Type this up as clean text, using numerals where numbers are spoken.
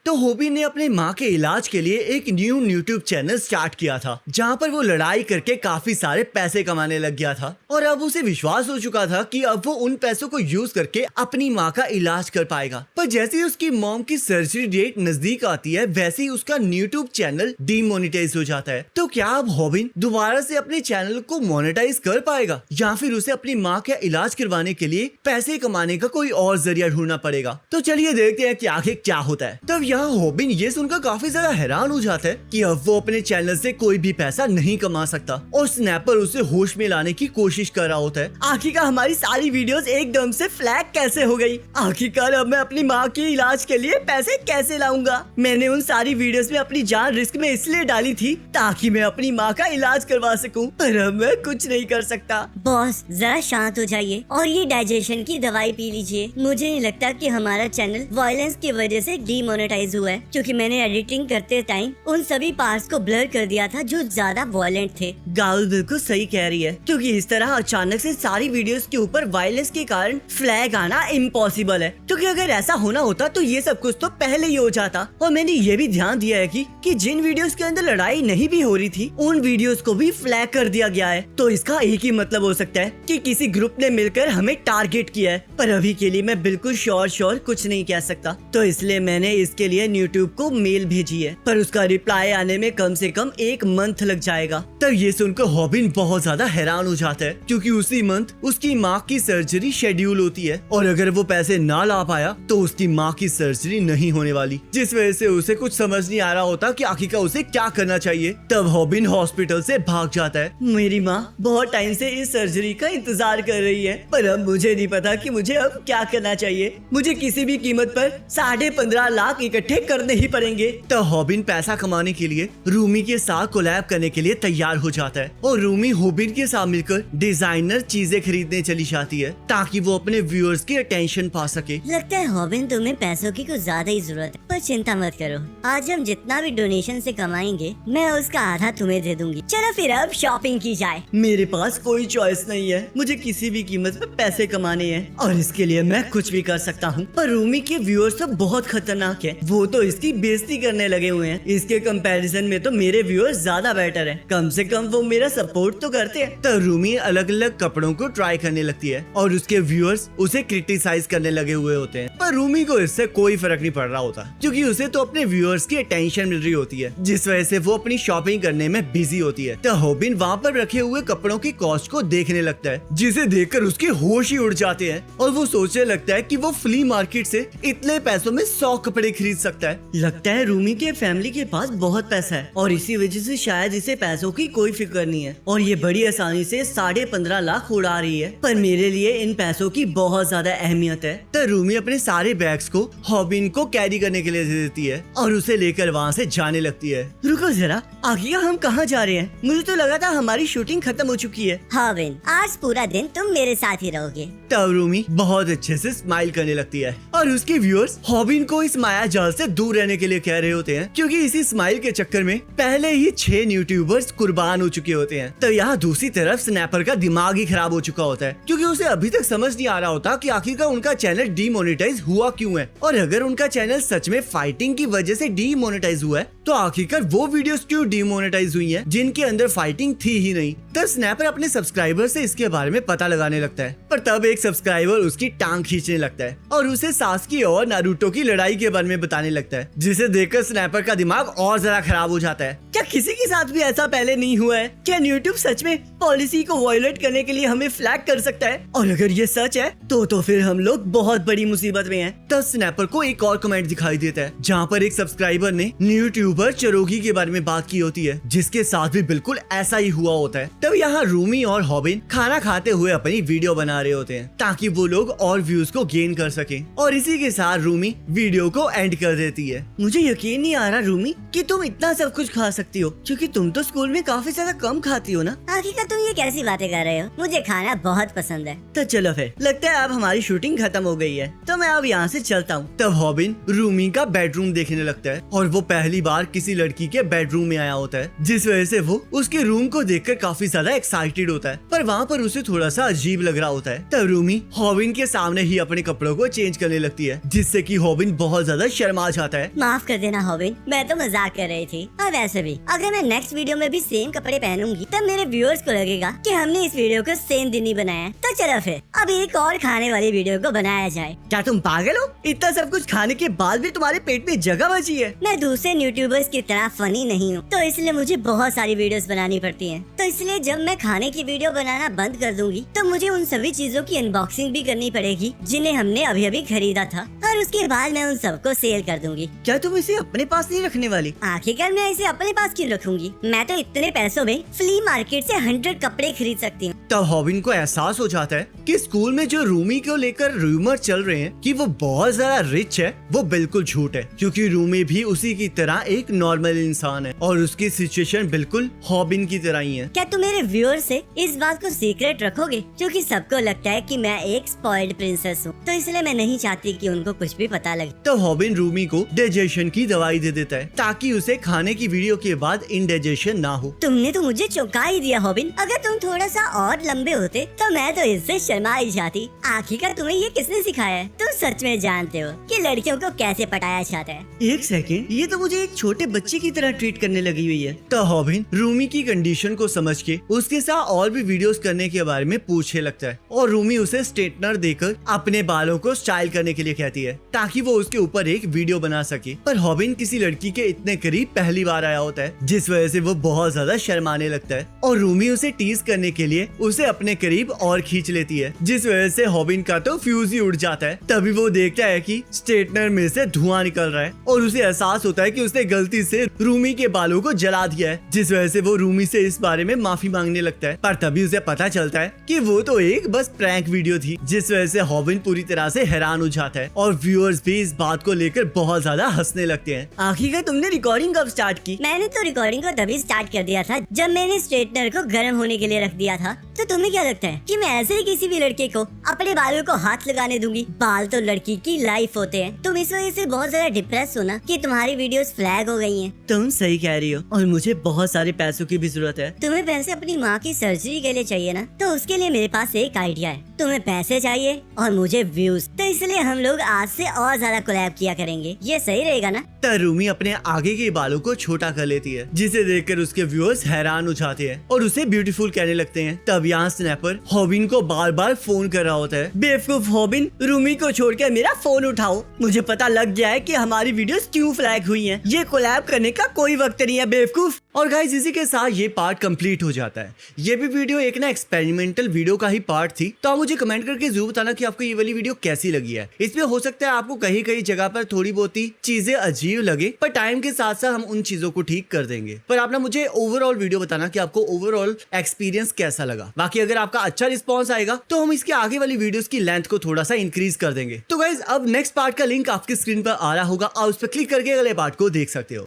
तो हॉबिन ने अपने माँ के इलाज के लिए एक न्यू यूट्यूब चैनल स्टार्ट किया था, जहाँ पर वो लड़ाई करके काफी सारे पैसे कमाने लग गया था। और अब उसे विश्वास हो चुका था कि अब वो उन पैसों को यूज करके अपनी माँ का इलाज कर पाएगा। पर जैसे ही उसकी मॉम की सर्जरी डेट नजदीक आती है, वैसे ही उसका यूट्यूब चैनल डीमोनेटाइज हो जाता है। तो क्या अब हॉबिन दोबारा से अपने चैनल को मोनेटाइज कर पाएगा, या फिर उसे अपनी माँ का इलाज करवाने के लिए पैसे कमाने का कोई और जरिया ढूंढना पड़ेगा? तो चलिए देखते हैं कि आखिर क्या होता है। तब यहाँ हॉबिन ये सुनकर काफी ज्यादा हैरान हो जाता है कि अब वो अपने चैनल से कोई भी पैसा नहीं कमा सकता, और स्नैपर उसे होश में लाने की कोशिश कर रहा होता है। आखिरकार हमारी सारी वीडियोस एकदम से फ्लैग कैसे हो गई? आखिरकार अब मैं अपनी माँ के इलाज के लिए पैसे कैसे लाऊंगा? मैंने उन सारी वीडियोस में अपनी जान रिस्क में इसलिए डाली थी ताकि मैं अपनी माँ का इलाज करवा सकूं, पर अब मैं कुछ नहीं कर सकता। बॉस जरा शांत हो जाइए और ये डाइजेशन की दवाई पी लीजिए। मुझे नहीं लगता कि हमारा चैनल वायलेंस की वजह से डीमोनेटाइज हुआ है, क्योंकि मैंने एडिटिंग करते टाइम उन सभी पार्ट्स को ब्लर कर दिया था जो ज्यादा वायलेंट थे। गाउल बिल्कुल सही कह रही है, क्योंकि इस तरह अचानक से सारी वीडियोस के ऊपर वायलेंस के कारण फ्लैग आना इम्पॉसिबल है, क्योंकि अगर ऐसा होना होता तो ये सब कुछ तो पहले ही हो जाता। और मैंने ये भी ध्यान दिया है कि जिन वीडियोस के अंदर लड़ाई नहीं भी हो रही थी, उन वीडियोस को भी फ्लैग कर दिया गया है। तो इसका एक ही मतलब हो सकता है कि किसी ग्रुप ने मिलकर हमें टारगेट किया है, पर अभी के लिए मैं बिल्कुल श्योर कुछ नहीं कह सकता। तो इसलिए मैंने इसके लिए यूट्यूब को मेल भेजी है, पर उसका रिप्लाई आने में कम से कम 1 मंथ लग जाएगा। तब ये सुनकर हॉबिन बहुत ज्यादा हैरान हो जाता है, क्योंकि उसी मंथ उसकी माँ की सर्जरी शेड्यूल होती है, और अगर वो पैसे ना ला पाया तो उसकी माँ की सर्जरी नहीं होने वाली, जिस वजह से उसे कुछ समझ नहीं आ रहा होता कि आखिरकार उसे क्या करना चाहिए। तब हॉबिन हॉस्पिटल से भाग जाता है। मेरी माँ बहुत टाइम से इस सर्जरी का इंतजार कर रही है, पर अब मुझे नहीं पता कि मुझे अब क्या करना चाहिए। मुझे किसी भी कीमत पर 15.5 लाख इकट्ठे करने ही पड़ेंगे। तो हॉबिन पैसा कमाने के लिए रूमी के साथ कोलैब करने के लिए तैयार हो जाता है, और रूमी हॉबिन के साथ मिलकर डिजाइनर चीजें खरीदने चली जाती है ताकि वो अपने व्यूअर्स की अटेंशन पा सके। लगता है हॉबिन तुम्हें पैसों की कुछ ज्यादा ही जरूरत है, पर चिंता मत करो, आज हम जितना भी डोनेशन से कमाएंगे मैं उसका आधा तुम्हें दे दूंगी। चलो फिर अब शॉपिंग की जाए। मेरे पास कोई चॉइस नहीं है, मुझे किसी भी कीमत पर पैसे कमाने हैं, और इसके लिए मैं कुछ भी कर सकता हूँ। पर रूमी के व्यूअर्स तो बहुत खतरनाक है, वो तो इसकी बेइज्जती करने लगे हुए हैं। इसके कंपैरिजन में तो मेरे व्यूअर्स ज्यादा बेटर है, कम से कम वो मेरा सपोर्ट तो करते हैं। तो रूमी अलग अलग कपड़ों को ट्राई करने लगती है, और उसके व्यूअर्स उसे क्रिटिसाइज करने लगे हुए होते हैं। पर रूमी को इससे कोई फर्क नहीं पड़ रहा होता, क्योंकि उसे तो अपने व्यूअर्स की अटेंशन मिल रही होती है, जिस वजह से वो अपनी शॉपिंग करने में बिजी होती है। तो हॉबिन वहाँ पर रखे हुए कपड़ों की कॉस्ट को देखने लगता है, जिसे देखकर उसके होश ही उड़ जाते हैं, और वो सोचने लगता है कि वो फ्ली मार्केट से इतने पैसों में 100 कपड़े खरीद सकता है। लगता है रूमी के फैमिली के पास बहुत पैसा है, और इसी वजह से शायद इसे पैसों की कोई फिक्र नहीं है, और ये बड़ी आसानी से 15.5 लाख उड़ा रही है। पर मेरे लिए इन पैसों की बहुत ज्यादा अहमियत है। तो रूमी अपने सारे बैग्स को हॉबिन को कैरी करने के लिए दे देती है, और उसे लेकर वहाँ से जाने लगती है। रुको जरा, आखिर हम कहाँ जा रहे हैं? मुझे तो लगा था हमारी शूटिंग खत्म हो चुकी है। हॉबिन, आज पूरा दिन तुम मेरे साथ ही रहोगे। तब रूमी बहुत अच्छे से स्माइल करने लगती है, और उसके व्यूअर्स हॉबिन को इस माया जाल से दूर रहने के लिए कह रहे होते हैं, क्योंकि इसी स्माइल के चक्कर में पहले ही 6 यूट्यूबर्स कुर्बान हो चुके होते हैं। तो यहाँ दूसरी तरफ स्नैपर का दिमाग ही खराब हो चुका होता है, क्योंकि उसे अभी तक समझ नहीं आ रहा होता कि आखिरकार उनका चैनल डीमोनेटाइज हुआ क्यों है, और अगर उनका चैनल सच में फाइटिंग की वजह से डीमोनेटाइज हुआ है, तो आखिरकार वो वीडियोस क्यों डीमोनेटाइज हुई हैं जिनके अंदर फाइटिंग थी ही नहीं। तब स्नैपर अपने सब्सक्राइबर से इसके बारे में पता लगाने लगता है, पर तब एक सब्सक्राइबर उसकी टांग खींचने लगता है, और उसे सास्की और नारुतो की लड़ाई के बारे में बताने लगता है, जिसे देखकर स्नैपर का दिमाग और जरा खराब हो जाता है। क्या किसी के साथ भी ऐसा पहले नहीं हुआ है? क्या यूट्यूब सच में पॉलिसी को वायलेट करने के लिए हमें फ्लैग कर सकता है? और अगर ये सच है तो फिर हम लोग बहुत बड़ी मुसीबत में हैं। तब स्नैपर को एक और कमेंट दिखाई देता है, जहाँ पर एक सब्सक्राइबर ने यूट्यूबर चरोगी के बारे में बात की होती है, जिसके साथ भी बिल्कुल ऐसा ही हुआ होता है। तब यहाँ रूमी और हॉबिन खाना खाते हुए अपनी वीडियो बना रहे होते हैं, ताकि वो लोग और व्यूज को गेन कर सके, और इसी के साथ रूमी वीडियो को एंड कर देती है। मुझे यकीन नहीं आ रहा रूमी कि तुम इतना सब कुछ खा सकते सकती हो, क्योंकि तुम तो स्कूल में काफी ज्यादा कम खाती हो ना। आखिरकार तुम ये कैसी बातें कर रहे हो? मुझे खाना बहुत पसंद है। तो चलो फिर, लगता है अब हमारी शूटिंग खत्म हो गई है, तो मैं अब यहाँ से चलता हूँ। तब हॉबिन रूमी का बेडरूम देखने लगता है और वो पहली बार किसी लड़की के बेडरूम में आया होता है, जिस वजह से वो उसके रूम को देखकर काफी ज्यादा एक्साइटेड होता है। पर वहाँ पर उसे थोड़ा सा अजीब लग रहा होता है। तब रूमी हॉबिन के सामने ही अपने कपड़ों को चेंज करने लगती है, जिससे कि हॉबिन बहुत ज्यादा शर्मा जाता है। माफ कर देना हॉबिन, मैं तो मजाक कर रही थी। और वैसे भी अगर मैं नेक्स्ट वीडियो में भी सेम कपड़े पहनूंगी तब मेरे व्यूअर्स को लगेगा कि हमने इस वीडियो को सेम दिन ही बनाया है। तो चलो फिर अब एक और खाने वाली वीडियो को बनाया जाए। क्या तुम पागल हो? इतना सब कुछ खाने के बाद भी तुम्हारे पेट में जगह बची है। मैं दूसरे यूट्यूबर्स की तरह फनी नहीं हूँ, तो इसलिए मुझे बहुत सारी वीडियोस बनानी पड़ती हैं। तो इसलिए जब मैं खाने की वीडियो बनाना बंद कर दूंगी तो मुझे उन सभी चीजों की अनबॉक्सिंग भी करनी पड़ेगी जिन्हें हमने अभी अभी खरीदा था, और उसके बाद मैं उन सबको सेल कर दूंगी। क्या तुम इसे अपने पास नहीं रखने वाली? आखिरकार मैं इसे अपने पास क्यों रखूंगी? मैं तो इतने पैसों में फ्ली मार्केट से 100 कपड़े खरीद सकती हूँ। तब हॉबिन को एहसास हो जाता है कि स्कूल में जो रूमी को लेकर रूमर चल रहे हैं कि वो बहुत ज्यादा रिच है, वो बिल्कुल झूठ है, क्योंकि रूमी भी उसी की तरह एक नॉर्मल इंसान है और उसकी सिचुएशन बिल्कुल हॉबिन की तरह ही है। क्या तुम मेरे व्यूअर से इस बात को सीक्रेट रखोगे? क्योंकि सबको लगता है कि मैं एक स्पॉइल्ड प्रिंसेस हूँ, तो इसलिए मैं नहीं चाहती कि उनको कुछ भी पता लगे। तो हॉबिन रूमी को डाइजेशन की दवाई दे देता है ताकि उसे खाने की वीडियो के बाद इंडाइजेशन ना हो। तुमने तो मुझे चौंका ही दिया हॉबिन। अगर तुम थोड़ा सा और लंबे होते तो मैं तो इससे शर्मा ही जाती। आखिरकार तुम्हें ये किसने सिखाया है? तुम सच में जानते हो कि लड़कियों को कैसे पटाया जाता है? एक सेकंड, ये तो मुझे एक छोटे बच्चे की तरह ट्रीट करने लगी हुई है। तो हॉबिन रूमी की कंडीशन को समझ के उसके साथ और भी वीडियोस करने के बारे में पूछने लगता है और रूमी उसे स्ट्रेटनर देकर अपने बालों को स्टाइल करने के लिए कहती है ताकि वो उसके ऊपर एक वीडियो बना सके। पर हॉबिन किसी लड़की के इतने करीब पहली बार आया होता है, जिस वजह से वो बहुत ज्यादा शर्माने लगता है और रूमी उसे टीज करने के लिए उसे अपने करीब और खींच लेती है, जिस वजह से हॉबिन का तो फ्यूज ही उड़ जाता है। तभी वो देखता है कि स्ट्रेटनर में से धुआं निकल रहा है और उसे एहसास होता है कि उसने गलती से रूमी के बालों को जला दिया है, जिस वजह से वो रूमी से इस बारे में माफी मांगने लगता है। पर तभी उसे पता चलता है कि वो तो एक बस प्रैंक वीडियो थी, जिस वजह से हॉबिन पूरी तरह से हैरान हो जाता है और व्यूअर्स भी इस बात को लेकर बहुत ज्यादा हंसने लगते हैं। आखिरकार तुमने रिकॉर्डिंग कब स्टार्ट की? मैंने तो रिकॉर्डिंग को तभी स्टार्ट कर दिया था जब मैंने स्ट्रेटनर को गर्म होने के लिए रख दिया था। तो तुम्हें क्या लगता है कि मैं ऐसे ही किसी भी लड़के को अपने बालों को हाथ लगाने दूंगी? बाल तो लड़की की लाइफ होते हैं। तुम इस वजह से बहुत ज्यादा डिप्रेस हो ना कि तुम्हारी वीडियोस फ्लैग हो गई हैं। तुम सही कह रही हो और मुझे बहुत सारे पैसों की भी जरूरत है। तुम्हें पैसे अपनी माँ की सर्जरी के लिए चाहिए ना, तो उसके लिए मेरे पास एक आइडिया है। तुम्हें पैसे चाहिए और मुझे व्यूज, तो इसलिए हम लोग आज से और ज्यादा कोलैब किया करेंगे। ये सही रहेगा ना? तब रूमी अपने आगे के बालों को छोटा कर लेती है, जिसे देखकर उसके व्यूअर्स हैरान हो जाते हैं और उसे ब्यूटीफुल कहने लगते हैं। तब यहाँ स्नैपर हॉबिन को बार बार फोन कर रहा होता है। बेवकूफ हॉबिन, रूमी को छोड़कर मेरा फोन उठाओ। मुझे पता लग गया है कि हमारी वीडियोस क्यों फ्लैग हुई हैं। ये कोलैब करने का कोई वक्त नहीं है बेवकूफ। और गाइस इसी के साथ ये पार्ट कंप्लीट हो जाता है। ये भी वीडियो एक ना एक्सपेरिमेंटल वीडियो का ही पार्ट थी, तो आप मुझे कमेंट करके जरूर बताना कि आपको ये वाली वीडियो कैसी लगी है। इसमें हो सकता है आपको कहीं कहीं जगह पर थोड़ी बहुत ही चीजें अजीब लगे, पर टाइम के साथ साथ हम उन चीजों को ठीक कर देंगे। पर आप ना मुझे ओवरऑल वीडियो बताना कि आपको ओवरऑल एक्सपीरियंस कैसा लगा। बाकी अगर आपका अच्छा रिस्पॉन्स आएगा तो हम इसके आगे वाली वीडियोस की लेंथ को थोड़ा सा इंक्रीज कर देंगे। तो गाइज अब नेक्स्ट पार्ट का लिंक आपकी स्क्रीन पर आ रहा होगा, आप उस पर क्लिक करके अगले पार्ट को देख सकते हो।